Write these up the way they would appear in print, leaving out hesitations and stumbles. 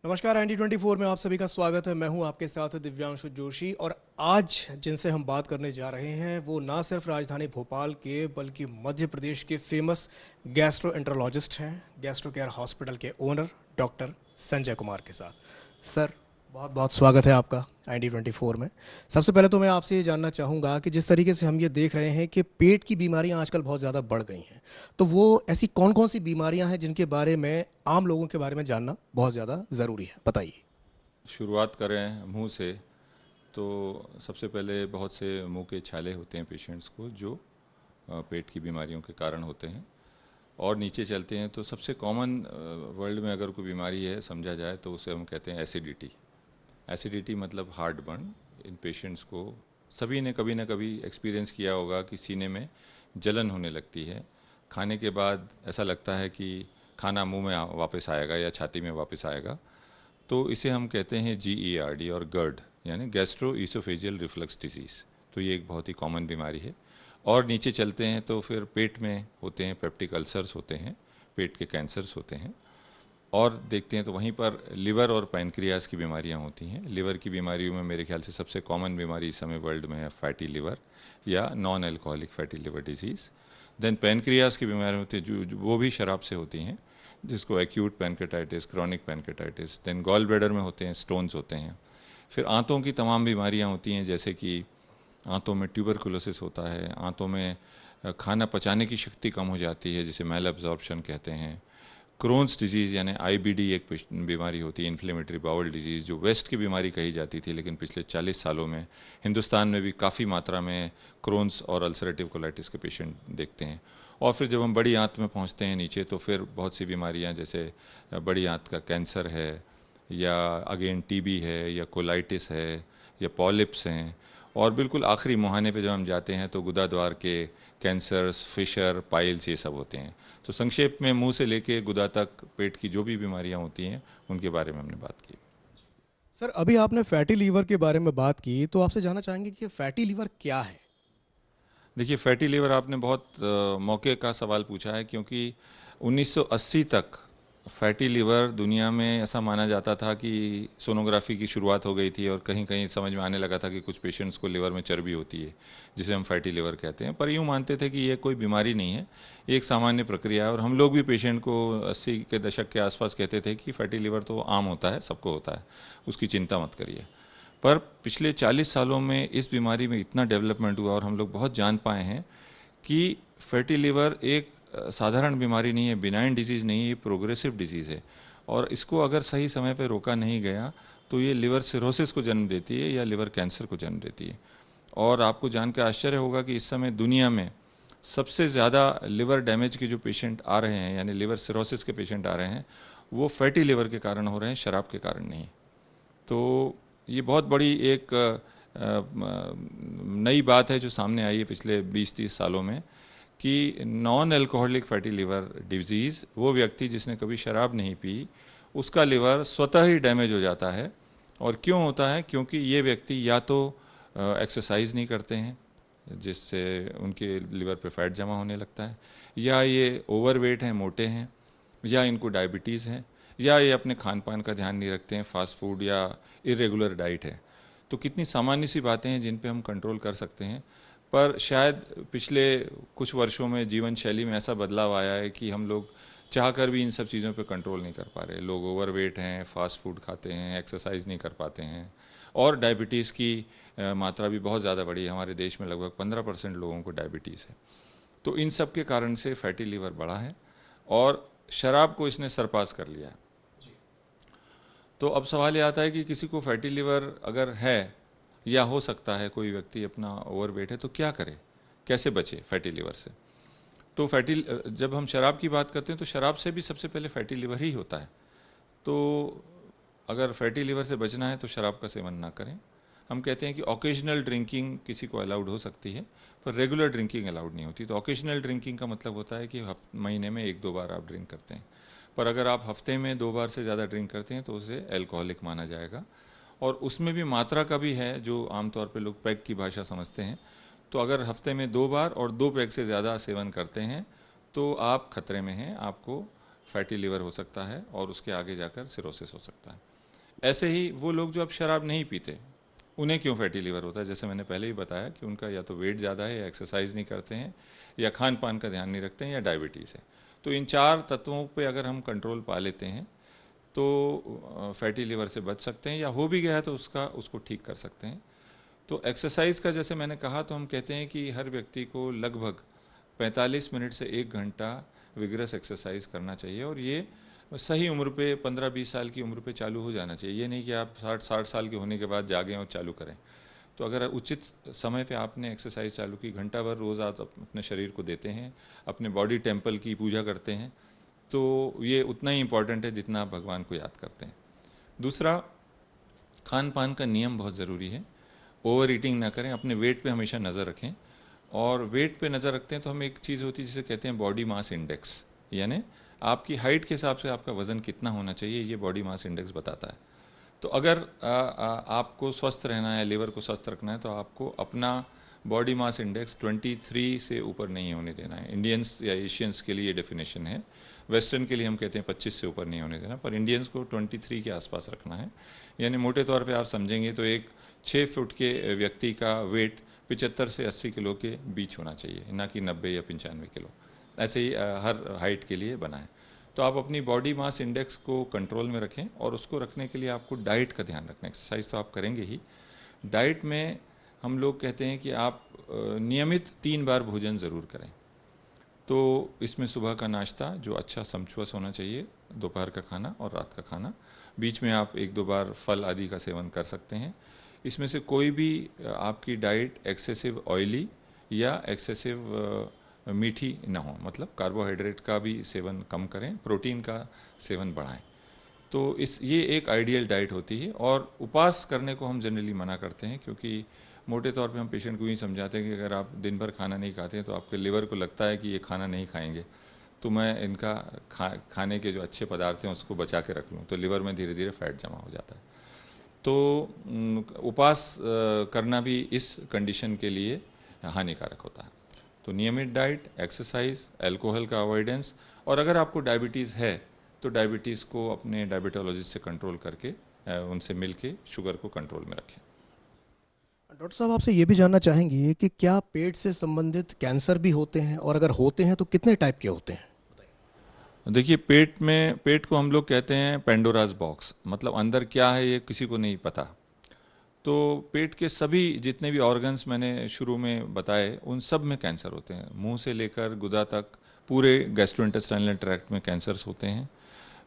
नमस्कार, ND24 में आप सभी का स्वागत है। मैं हूं आपके साथ दिव्यांशु जोशी और आज जिनसे हम बात करने जा रहे हैं वो ना सिर्फ राजधानी भोपाल के बल्कि मध्य प्रदेश के फेमस गैस्ट्रोएंटरोलॉजिस्ट हैं, गैस्ट्रो केयर हॉस्पिटल के ओनर डॉक्टर संजय कुमार के साथ। सर, बहुत बहुत स्वागत है आपका ND24 में। सबसे पहले तो मैं आपसे ये जानना चाहूँगा कि जिस तरीके से हम ये देख रहे हैं कि पेट की बीमारियां आजकल बहुत ज़्यादा बढ़ गई हैं, तो वो ऐसी कौन कौन सी बीमारियां हैं जिनके बारे में आम लोगों के बारे में जानना बहुत ज़्यादा ज़रूरी है, बताइए। शुरुआत करें मुंह से तो सबसे पहले बहुत से मुंह के छाले होते हैं पेशेंट्स को जो पेट की बीमारियों के कारण होते हैं। और नीचे चलते हैं तो सबसे कॉमन वर्ल्ड में अगर कोई बीमारी है समझा जाए तो उसे हम कहते हैं एसिडिटी। एसिडिटी मतलब हार्ट बर्न। इन पेशेंट्स को सभी ने कभी ना कभी एक्सपीरियंस किया होगा कि सीने में जलन होने लगती है, खाने के बाद ऐसा लगता है कि खाना मुंह में वापस आएगा या छाती में वापस आएगा। तो इसे हम कहते हैं GERD और GERD यानी गैस्ट्रो ईसोफेजियल रिफ्लक्स डिजीज़। तो ये एक बहुत ही कॉमन बीमारी है। और नीचे चलते हैं तो फिर पेट में होते हैं पेप्टिक अल्सर्स होते हैं, पेट के कैंसर्स होते हैं। और देखते हैं तो वहीं पर लिवर और पैनक्रियाज की बीमारियां होती हैं। लिवर की बीमारियों में मेरे ख्याल से सबसे कॉमन बीमारी इस समय वर्ल्ड में है फैटी लिवर या non alcoholic fatty liver disease. Then pancreas की बीमारी होती है जो वो भी शराब से होती हैं, जिसको acute pancreatitis, chronic pancreatitis. Then gall bladder में होते हैं स्टोन्स होते हैं। फिर आंतों की तमाम बीमारियां होती हैं, जैसे कि आंतों में ट्यूबरकुलोसिस होता है, आंतों में खाना पचाने की शक्ति कम हो जाती है जिसे मैल एब्जॉर्प्शन कहते हैं। क्रोन्स डिजीज़ यानी IBD एक बीमारी होती है, इन्फ्लेमेटरी बाउल डिजीज़, जो वेस्ट की बीमारी कही जाती थी, लेकिन पिछले 40 सालों में हिंदुस्तान में भी काफ़ी मात्रा में क्रोन्स और अल्सरेटिव कोलाइटिस के पेशेंट देखते हैं। और फिर जब हम बड़ी आंत में पहुंचते हैं नीचे तो फिर बहुत सी बीमारियां जैसे बड़ी आंत का कैंसर है या अगेन TB है या कोलाइटिस है या पॉलिप्स हैं। और बिल्कुल आखिरी मुहाने पे जब हम जाते हैं तो गुदाद्वार के कैंसर्स, फिशर, पाइल्स, ये सब होते हैं। तो संक्षेप में मुंह से लेके गुदा तक पेट की जो भी बीमारियां होती हैं उनके बारे में हमने बात की। सर, अभी आपने फैटी लीवर के बारे में बात की, तो आपसे जानना चाहेंगे कि फैटी लीवर क्या है। देखिए, फैटी लीवर आपने बहुत मौके का सवाल पूछा है, क्योंकि 1980 तक फैटी लीवर दुनिया में ऐसा माना जाता था कि सोनोग्राफी की शुरुआत हो गई थी और कहीं कहीं समझ में आने लगा था कि कुछ पेशेंट्स को लिवर में चर्बी होती है जिसे हम फैटी लीवर कहते हैं। पर यूँ मानते थे कि ये कोई बीमारी नहीं है, एक सामान्य प्रक्रिया है। और हम लोग भी पेशेंट को 80 के दशक के आसपास कहते थे कि फैटी लीवर तो आम होता है, सबको होता है, उसकी चिंता मत करिए। पर पिछले 40 सालों में इस बीमारी में इतना डेवलपमेंट हुआ और हम लोग बहुत जान पाए हैं कि फैटी लिवर एक साधारण बीमारी नहीं है, बिनाइन डिजीज़ नहीं है, ये प्रोग्रेसिव डिजीज़ है। और इसको अगर सही समय पर रोका नहीं गया तो ये लिवर सिरोसिस को जन्म देती है या लिवर कैंसर को जन्म देती है। और आपको जानकर आश्चर्य होगा कि इस समय दुनिया में सबसे ज़्यादा लिवर डैमेज के जो पेशेंट आ रहे हैं, यानी लिवर सिरोसिस के पेशेंट आ रहे हैं, वो फैटी लिवर के कारण हो रहे हैं, शराब के कारण नहीं। तो ये बहुत बड़ी एक नई बात है जो सामने आई है पिछले 20-30 सालों में कि non alcoholic fatty liver disease, वो व्यक्ति जिसने कभी शराब नहीं पी, उसका लिवर स्वतः ही डैमेज हो जाता है। और क्यों होता है? क्योंकि ये व्यक्ति या तो एक्सरसाइज नहीं करते हैं जिससे उनके लिवर पे फैट जमा होने लगता है, या ये ओवरवेट हैं, मोटे हैं, या इनको डायबिटीज़ है, या ये अपने खान पान का ध्यान नहीं रखते हैं, फास्ट फूड या इरेगुलर डाइट है। तो कितनी सामान्य सी बातें हैं जिन पे हम कंट्रोल कर सकते हैं। पर शायद पिछले कुछ वर्षों में जीवन शैली में ऐसा बदलाव आया है कि हम लोग चाहकर भी इन सब चीज़ों पे कंट्रोल नहीं कर पा रहे। लोग ओवरवेट हैं, फास्ट फूड खाते हैं, एक्सरसाइज नहीं कर पाते हैं, और डायबिटीज़ की मात्रा भी बहुत ज़्यादा बढ़ी है। हमारे देश में लगभग 15% लोगों को डायबिटीज़ है। तो इन सब के कारण से फैटी लीवर बढ़ा है और शराब को इसने सरपास कर लिया है। तो अब सवाल ये आता है कि किसी को फैटी लिवर अगर है या हो सकता है, कोई व्यक्ति अपना ओवरवेट है, तो क्या करे, कैसे बचे फैटी लिवर से। तो जब हम शराब की बात करते हैं तो शराब से भी सबसे पहले फैटी लिवर ही होता है। तो अगर फैटी लिवर से बचना है तो शराब का सेवन ना करें। हम कहते हैं कि ऑकेजनल ड्रिंकिंग किसी को अलाउड हो सकती है, पर रेगुलर ड्रिंकिंग अलाउड नहीं होती। तो ऑकेजनल ड्रिंकिंग का मतलब होता है कि महीने में 1-2 बार आप ड्रिंक करते हैं। पर अगर आप हफ्ते में 2 बार से ज़्यादा ड्रिंक करते हैं तो उसे एल्कोहलिक माना जाएगा। और उसमें भी मात्रा का भी है, जो आमतौर पे लोग पैग की भाषा समझते हैं। तो अगर हफ्ते में 2 बार और 2 पैग से ज़्यादा सेवन करते हैं तो आप खतरे में हैं, आपको फैटी लिवर हो सकता है और उसके आगे जाकर सिरोसिस हो सकता है। ऐसे ही वो लोग जो अब शराब नहीं पीते, उन्हें क्यों फैटी लीवर होता है? जैसे मैंने पहले ही बताया कि उनका या तो वेट ज़्यादा है, या एक्सरसाइज नहीं करते हैं, या खान पान का ध्यान नहीं रखते हैं, या डायबिटीज़ है। तो इन 4 तत्वों पे अगर हम कंट्रोल पा लेते हैं तो फैटी लीवर से बच सकते हैं, या हो भी गया है तो उसको ठीक कर सकते हैं। तो एक्सरसाइज का जैसे मैंने कहा, तो हम कहते हैं कि हर व्यक्ति को लगभग 45 मिनट से 1 घंटा विगरस एक्सरसाइज करना चाहिए, और ये सही उम्र पे 15-20 साल की उम्र पे चालू हो जाना चाहिए। ये नहीं कि आप 60 साल के होने के बाद जागें और चालू करें। तो अगर उचित समय पे आपने एक्सरसाइज चालू की, घंटा भर रोज़ आप अपने शरीर को देते हैं, अपने बॉडी टेम्पल की पूजा करते हैं, तो ये उतना ही इम्पॉर्टेंट है जितना आप भगवान को याद करते हैं। दूसरा, खान पान का नियम बहुत ज़रूरी है। ओवर ईटिंग ना करें, अपने वेट पे हमेशा नज़र रखें। और वेट पे नज़र रखते हैं तो हम एक चीज़ होती है जिसे कहते हैं बॉडी मास इंडेक्स, यानी आपकी हाइट के हिसाब से आपका वज़न कितना होना चाहिए, ये बॉडी मास इंडेक्स बताता है। तो अगर आपको स्वस्थ रहना है, लिवर को स्वस्थ रखना है, तो आपको अपना बॉडी मास इंडेक्स 23 से ऊपर नहीं होने देना है। इंडियंस या एशियंस के लिए ये डेफिनेशन है। वेस्टर्न के लिए हम कहते हैं 25 से ऊपर नहीं होने देना, पर इंडियंस को 23 के आसपास रखना है। यानी मोटे तौर पे आप समझेंगे तो एक 6 फुट के व्यक्ति का वेट 75 से 80 किलो के बीच होना चाहिए, ना कि 90 या 95 किलो। ऐसे ही हर हाइट के लिए बना है। तो आप अपनी बॉडी मास इंडेक्स को कंट्रोल में रखें, और उसको रखने के लिए आपको डाइट का ध्यान रखना है। एक्सरसाइज तो आप करेंगे ही, डाइट में हम लोग कहते हैं कि आप नियमित 3 बार भोजन ज़रूर करें। तो इसमें सुबह का नाश्ता जो अच्छा समचुअस होना चाहिए, दोपहर का खाना और रात का खाना। बीच में आप 1-2 बार फल आदि का सेवन कर सकते हैं। इसमें से कोई भी आपकी डाइट एक्सेसिव ऑयली या एक्सेसिव मीठी ना हो, मतलब कार्बोहाइड्रेट का भी सेवन कम करें, प्रोटीन का सेवन बढ़ाएं। तो ये एक आइडियल डाइट होती है। और उपवास करने को हम जनरली मना करते हैं, क्योंकि मोटे तौर पे हम पेशेंट को ये समझाते हैं कि अगर आप दिन भर खाना नहीं खाते हैं तो आपके लिवर को लगता है कि ये खाना नहीं खाएंगे, तो मैं इनका खाने के जो अच्छे पदार्थ हैं उसको बचा के रख लूँ, तो लिवर में धीरे धीरे फैट जमा हो जाता है। तो उपवास करना भी इस कंडीशन के लिए हानिकारक होता है। तो नियमित डाइट, एक्सरसाइज, अल्कोहल का अवॉइडेंस, और अगर आपको डायबिटीज़ है तो डायबिटीज़ को अपने डायबिटोलॉजिस्ट से कंट्रोल करके उनसे मिल के शुगर को कंट्रोल में रखें। डॉक्टर साहब, आपसे ये भी जानना चाहेंगे कि क्या पेट से संबंधित कैंसर भी होते हैं, और अगर होते हैं तो कितने टाइप के होते हैं? देखिए, पेट को हम लोग कहते हैं पेंडोराज बॉक्स, मतलब अंदर क्या है ये किसी को नहीं पता। तो पेट के सभी जितने भी ऑर्गन्स मैंने शुरू में बताए, उन सब में कैंसर होते हैं। मुंह से लेकर गुदा तक पूरे गैस्ट्रोइंटेस्टाइनल ट्रैक्ट में कैंसर्स होते हैं।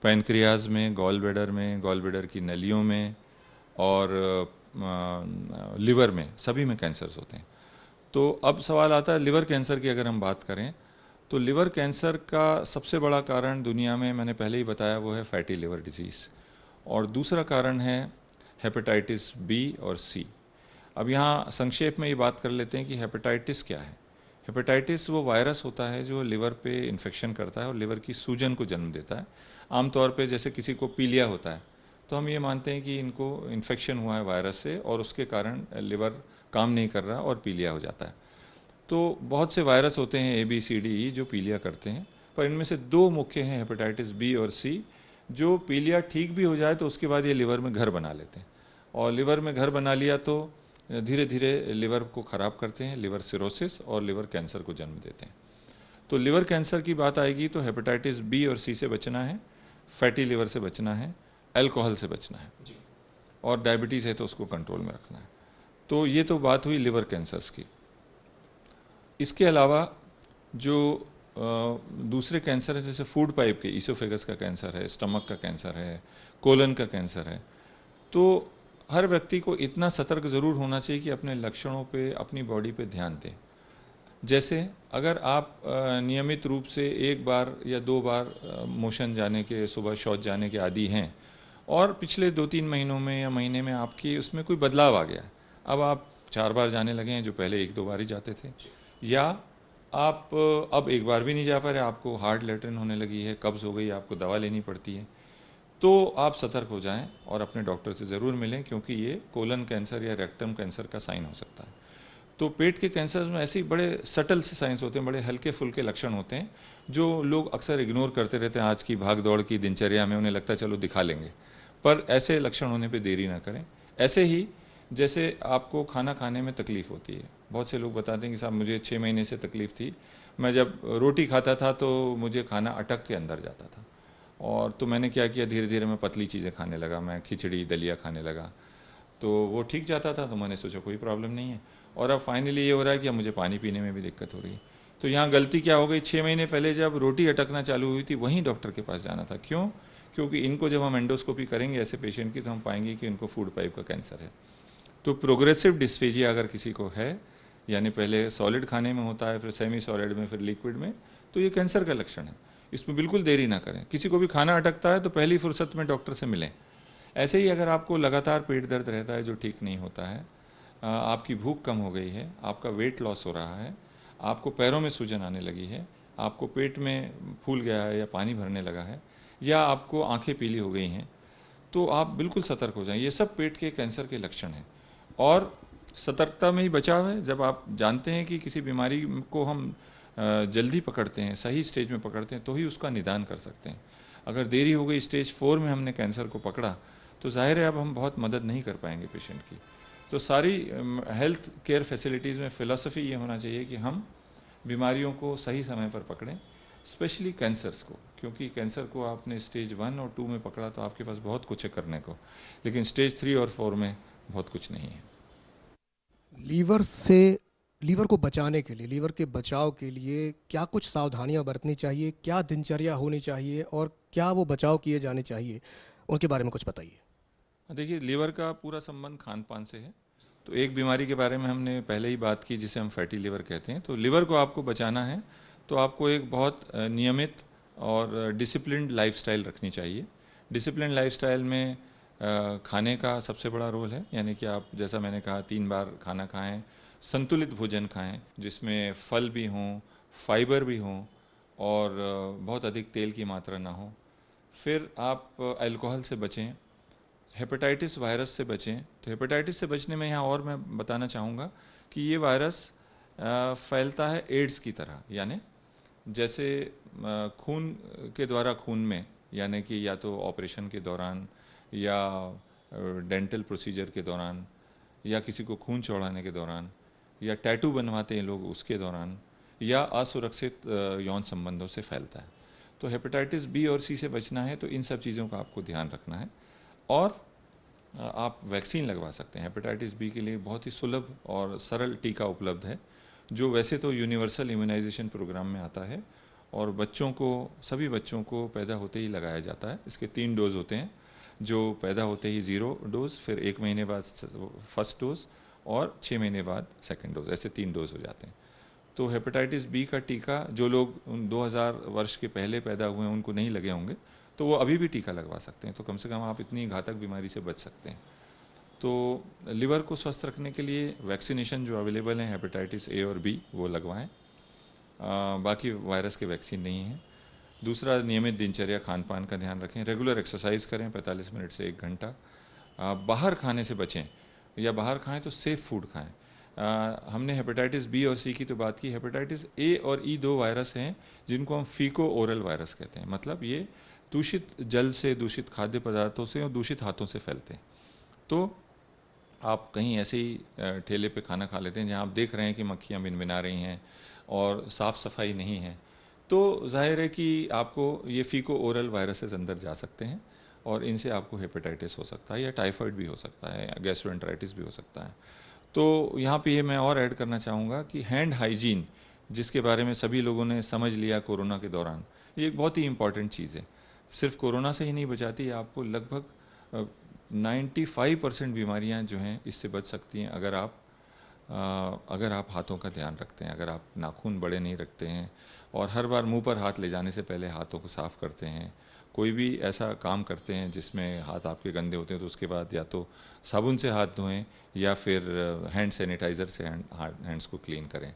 पैनक्रियाज में, गॉल ब्लैडर में, गॉल ब्लैडर की नलियों में, और लिवर में, सभी में कैंसर्स होते हैं। तो अब सवाल आता है लिवर कैंसर की। अगर हम बात करें तो लिवर कैंसर का सबसे बड़ा कारण दुनिया में मैंने पहले ही बताया, वो है फैटी लिवर डिजीज़। और दूसरा कारण है हेपेटाइटिस बी और सी। अब यहाँ संक्षेप में ये बात कर लेते हैं कि हेपेटाइटिस क्या है। हेपेटाइटिस वो वायरस होता है जो लिवर पे इन्फेक्शन करता है और लिवर की सूजन को जन्म देता है। आमतौर पे जैसे किसी को पीलिया होता है तो हम ये मानते हैं कि इनको इन्फेक्शन हुआ है वायरस से, और उसके कारण लिवर काम नहीं कर रहा और पीलिया हो जाता है। तो बहुत से वायरस होते हैं ABCDE जो पीलिया करते हैं, पर इनमें से 2 मुख्य हैं, हेपेटाइटिस बी और सी, जो पीलिया ठीक भी हो जाए तो उसके बाद ये लिवर में घर बना लेते हैं, और लिवर में घर बना लिया तो धीरे धीरे लिवर को ख़राब करते हैं, लिवर सिरोसिस और लिवर कैंसर को जन्म देते हैं। तो लिवर कैंसर की बात आएगी तो हेपेटाइटिस बी और सी से बचना है, फैटी लिवर से बचना है, अल्कोहल से बचना है, और डायबिटीज़ है तो उसको कंट्रोल में रखना है। तो ये तो बात हुई लिवर कैंसर्स की। इसके अलावा जो दूसरे कैंसर है, जैसे फूड पाइप के, ईसोफेगस का कैंसर है, स्टमक का कैंसर है, कोलन का कैंसर है, तो हर व्यक्ति को इतना सतर्क ज़रूर होना चाहिए कि अपने लक्षणों पे, अपनी बॉडी पे ध्यान दें। जैसे अगर आप नियमित रूप से 1 बार या 2 बार मोशन जाने के, सुबह शौच जाने के आदी हैं, और पिछले 2-3 महीनों में या महीने में आपकी उसमें कोई बदलाव आ गया, अब आप 4 बार जाने लगे हैं जो पहले 1-2 बार ही जाते थे, या आप अब 1 बार भी नहीं जा पा रहे, आपको हार्ड लैट्रिन होने लगी है, कब्ज़ हो गई, आपको दवा लेनी पड़ती है, तो आप सतर्क हो जाएं और अपने डॉक्टर से ज़रूर मिलें, क्योंकि ये कोलन कैंसर या रेक्टम कैंसर का साइन हो सकता है। तो पेट के कैंसर में ऐसे ही बड़े सटल से साइंस होते हैं, बड़े हल्के फुल्के लक्षण होते हैं जो लोग अक्सर इग्नोर करते रहते हैं। आज की भाग दौड़ की दिनचर्या में उन्हें लगता है चलो दिखा लेंगे, पर ऐसे लक्षण होने पे देरी ना करें। ऐसे ही जैसे आपको खाना खाने में तकलीफ होती है, बहुत से लोग बताते हैं कि साहब मुझे 6 महीने से तकलीफ थी, मैं जब रोटी खाता था तो मुझे खाना अटक के अंदर जाता था, और तो मैंने क्या किया, धीरे धीरे मैं पतली चीज़ें खाने लगा, मैं खिचड़ी दलिया खाने लगा, तो वो ठीक जाता था, तो मैंने सोचा कोई प्रॉब्लम नहीं है। और अब फाइनली ये हो रहा है कि अब मुझे पानी पीने में भी दिक्कत हो रही है। तो यहाँ गलती क्या हो गई, 6 महीने पहले जब रोटी अटकना चालू हुई थी वहीं डॉक्टर के पास जाना था। क्यों? क्योंकि इनको जब हम एंडोस्कोपी करेंगे ऐसे पेशेंट की, तो हम पाएंगे कि इनको फूड पाइप का कैंसर है। तो प्रोग्रेसिव डिस्फेजिया अगर किसी को है, यानी पहले सॉलिड खाने में होता है, फिर सेमी सॉलिड में, फिर लिक्विड में, तो ये कैंसर का लक्षण है। इसमें बिल्कुल देरी ना करें। किसी को भी खाना अटकता है तो पहली फुर्सत में डॉक्टर से मिलें। ऐसे ही अगर आपको लगातार पेट दर्द रहता है जो ठीक नहीं होता है, आपकी भूख कम हो गई है, आपका वेट लॉस हो रहा है, आपको पैरों में सूजन आने लगी है, आपको पेट में फूल गया है या पानी भरने लगा है, या आपको आंखें पीली हो गई हैं, तो आप बिल्कुल सतर्क हो जाएं। ये सब पेट के कैंसर के लक्षण हैं। और सतर्कता में ही बचाव है। जब आप जानते हैं कि किसी बीमारी को हम जल्दी पकड़ते हैं, सही स्टेज में पकड़ते हैं, तो ही उसका निदान कर सकते हैं। अगर देरी हो गई, स्टेज 4 में हमने कैंसर को पकड़ा, तो जाहिर है अब हम बहुत मदद नहीं कर पाएंगे पेशेंट की। तो सारी हेल्थ केयर फैसिलिटीज़ में फ़िलासफ़ी ये होना चाहिए कि हम बीमारियों को सही समय पर पकड़ें, स्पेशली कैंसर्स को, क्योंकि कैंसर को आपने स्टेज 1 और 2 में पकड़ा तो आपके पास बहुत कुछ है करने को, लेकिन स्टेज 3 और 4 में बहुत कुछ नहीं है। लीवर से लीवर को बचाने के लिए, लीवर के बचाव के लिए क्या कुछ सावधानियां बरतनी चाहिए, क्या दिनचर्या होनी चाहिए और क्या वो बचाव किए जाने चाहिए, उनके बारे में कुछ बताइए। देखिए, लीवर का पूरा संबंध खान पान से है। तो एक बीमारी के बारे में हमने पहले ही बात की जिसे हम फैटी लीवर कहते हैं। तो लीवर को आपको बचाना है तो आपको एक बहुत नियमित और डिसिप्लिन्ड लाइफस्टाइल रखनी चाहिए। डिसिप्लिन लाइफस्टाइल में खाने का सबसे बड़ा रोल है, यानी कि आप, जैसा मैंने कहा, 3 बार खाना खाएं, संतुलित भोजन खाएं जिसमें फल भी हों, फाइबर भी हों, और बहुत अधिक तेल की मात्रा ना हो। फिर आप अल्कोहल से बचें, हेपेटाइटिस वायरस से बचें। तो हेपेटाइटिस से बचने में यहाँ और मैं बताना चाहूँगा कि ये वायरस फैलता है एड्स की तरह, यानी जैसे खून के द्वारा खून में, यानी कि या तो ऑपरेशन के दौरान या डेंटल प्रोसीजर के दौरान या किसी को खून चढ़ाने के दौरान या टैटू बनवाते हैं लोग उसके दौरान, या असुरक्षित यौन संबंधों से फैलता है। तो हेपेटाइटिस बी और सी से बचना है तो इन सब चीज़ों का आपको ध्यान रखना है। और आप वैक्सीन लगवा सकते हैं। हेपेटाइटिस बी के लिए बहुत ही सुलभ और सरल टीका उपलब्ध है, जो वैसे तो यूनिवर्सल इम्यूनाइजेशन प्रोग्राम में आता है, और बच्चों को, सभी बच्चों को पैदा होते ही लगाया जाता है। इसके 3 डोज होते हैं, जो पैदा होते ही 0 डोज, फिर 1 महीने बाद फर्स्ट डोज, और 6 महीने बाद सेकेंड डोज, ऐसे 3 डोज हो जाते हैं। तो हेपेटाइटिस बी का टीका जो लोग 2000 वर्ष के पहले पैदा हुए हैं उनको नहीं लगे होंगे, तो वो अभी भी टीका लगवा सकते हैं। तो कम से कम आप इतनी घातक बीमारी से बच सकते हैं। तो लिवर को स्वस्थ रखने के लिए वैक्सीनेशन जो अवेलेबल हैं, हेपेटाइटिस ए और बी, वो लगवाएं। बाकी वायरस के वैक्सीन नहीं है। दूसरा, नियमित दिनचर्या, खान पान का ध्यान रखें, रेगुलर एक्सरसाइज करें 45 मिनट से 1 घंटा। बाहर खाने से बचें, या बाहर खाएं तो सेफ़ फूड खाएं। हमने हेपेटाइटिस बी और सी की तो बात की। हेपेटाइटिस ए और ई 2 वायरस हैं जिनको हम फीको ओरल वायरस कहते हैं। मतलब ये दूषित जल से, दूषित खाद्य पदार्थों से और दूषित हाथों से फैलते हैं। तो आप कहीं ऐसे ही ठेले पे खाना खा लेते हैं जहाँ आप देख रहे हैं कि मक्खियाँ भिनभिना रही हैं और साफ़ सफाई नहीं है, तो जाहिर है कि आपको ये फीको ओरल वायरसेस अंदर जा सकते हैं और इनसे आपको हेपेटाइटिस हो सकता है, या टाइफाइड भी हो सकता है, या गैस्ट्रोएंटेराइटिस भी हो सकता है। तो यहाँ पे ये मैं और ऐड करना चाहूँगा कि हैंड हाइजीन, जिसके बारे में सभी लोगों ने समझ लिया कोरोना के दौरान, ये एक बहुत ही इंपॉर्टेंट चीज़ है। सिर्फ कोरोना से ही नहीं बचाती, आपको लगभग 95% बीमारियां जो हैं इससे बच सकती हैं अगर आप हाथों का ध्यान रखते हैं, अगर आप नाखून बड़े नहीं रखते हैं, और हर बार मुंह पर हाथ ले जाने से पहले हाथों को साफ़ करते हैं। कोई भी ऐसा काम करते हैं जिसमें हाथ आपके गंदे होते हैं तो उसके बाद या तो साबुन से हाथ धोएं या फिर हैंड सैनिटाइज़र से हैंड्स को क्लीन करें।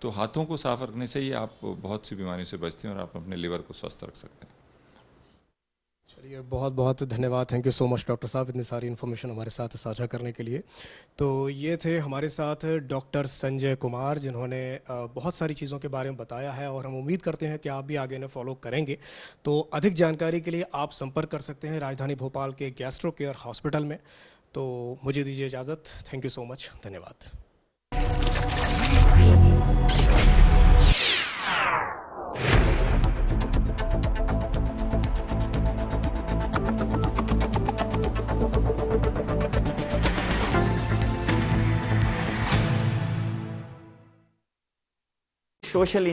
तो हाथों को साफ रखने से ही आप बहुत सी बीमारियों से बचते हैं और आप अपने लिवर को स्वस्थ रख सकते हैं। चलिए, बहुत बहुत धन्यवाद। Thank you so much doctor साहब, इतनी सारी इन्फॉर्मेशन हमारे साथ साझा करने के लिए। तो ये थे हमारे साथ डॉक्टर संजय कुमार, जिन्होंने बहुत सारी चीज़ों के बारे में बताया है और हम उम्मीद करते हैं कि आप भी आगे इन्हें फॉलो करेंगे। तो अधिक जानकारी के लिए आप संपर्क कर सकते हैं राजधानी भोपाल के गैस्ट्रो केयर हॉस्पिटल में। तो मुझे दीजिए इजाज़त। थैंक यू सो मच, धन्यवाद। सोशल